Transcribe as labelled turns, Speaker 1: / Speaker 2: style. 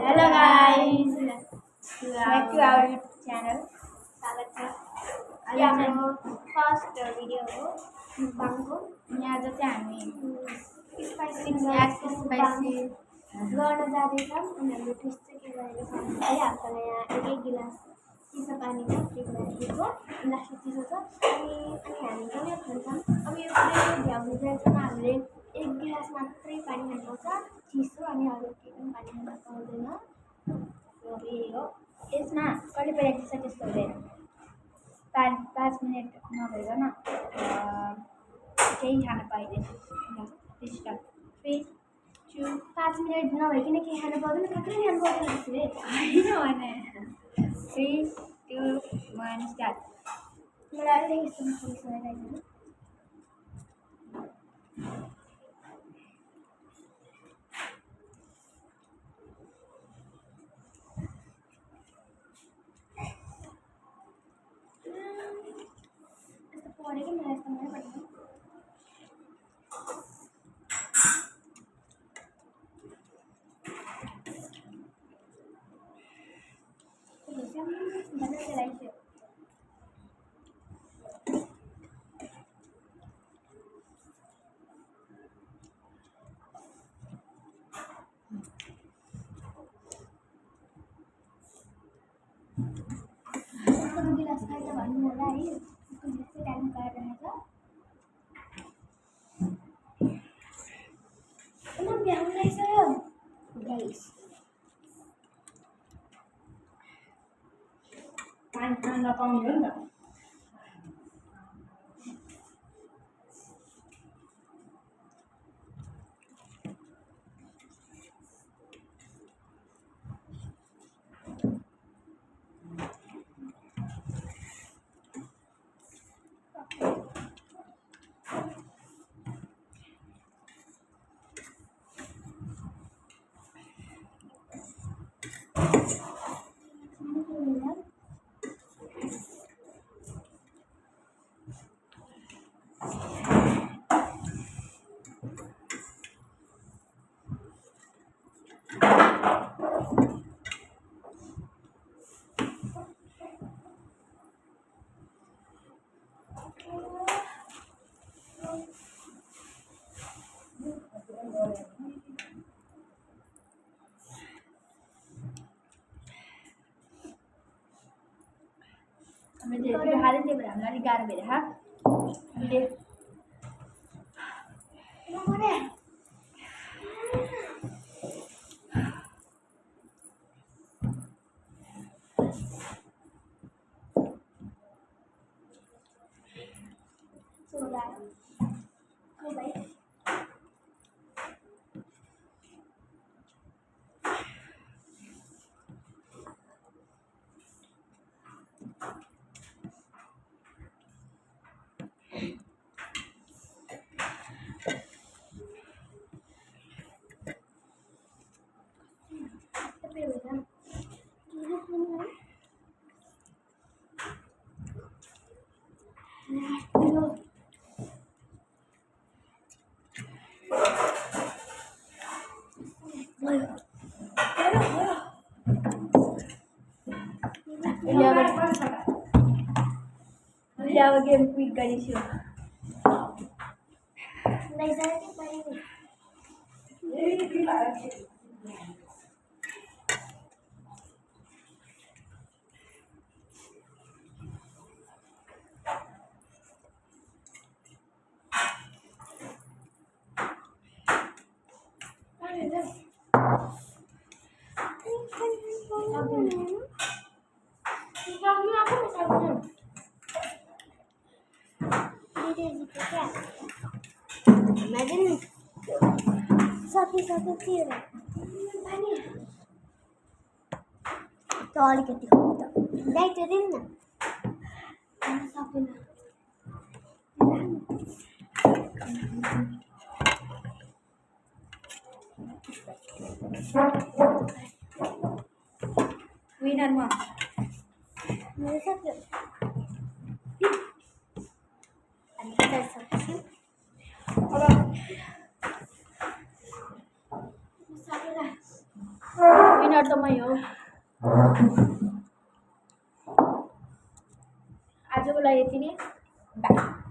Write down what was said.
Speaker 1: Hello guys, back to our YouTube channel. स्वागत छ। आज हाम्रो फर्स्ट भिडियो हो मुक्बाङको। यहाँ आज चाहिँ हामी स्पाइसी गर्न जाँदैछौँ अनि हाम्रो टेस्ट चाहिँ के गरेको छ भने चाहिँ हामीसँग यहाँ एक गिलास चिसो पानी छ, फ्रिजमा राखेको गिलास चिसो छ अनि हामी पनि खान्छौँ। अब यो पुरै भ्याउनु जान्छ हामीले एक गिलास मात्रै पानी खानुपर्छ चिसो अनि अरू केही पनि पानी खान पाउँदैन। यही हो, यसमा कहिले पहिला चाहिँ त्यस्तो हुँदैन। 5 मिनट नभइकन केही खान पाइँदैन। स्टार्ट 3, 2 5 मिनट नभइकन केही खान पाउँदैन, कत्रै खानु पाउँदैन त्यसले होइन भने 3, 2, 1 स्टार्ट। मलाई अलिक यस्तो मसला लगाइदिनु। परेको मलाई यस्तो मन पर्दैन। गिलास खाएर भन्नु होला है, त्यसको टाइम पाएर रहेछ। म भ्याउनु रहेछ गाइस। पानी खान नपाउने हो नि त। हामीले हाल्यो त्यही भएर हामीलाई अलिक गाह्रो भइरहेको अब गेम क्विक गरिछु। Imagine satu kira toli keti hoto dai terinna sapuna winner ma sakit ani kita sakit winner घर त मै हो। आजको लागि यति नै। बाई।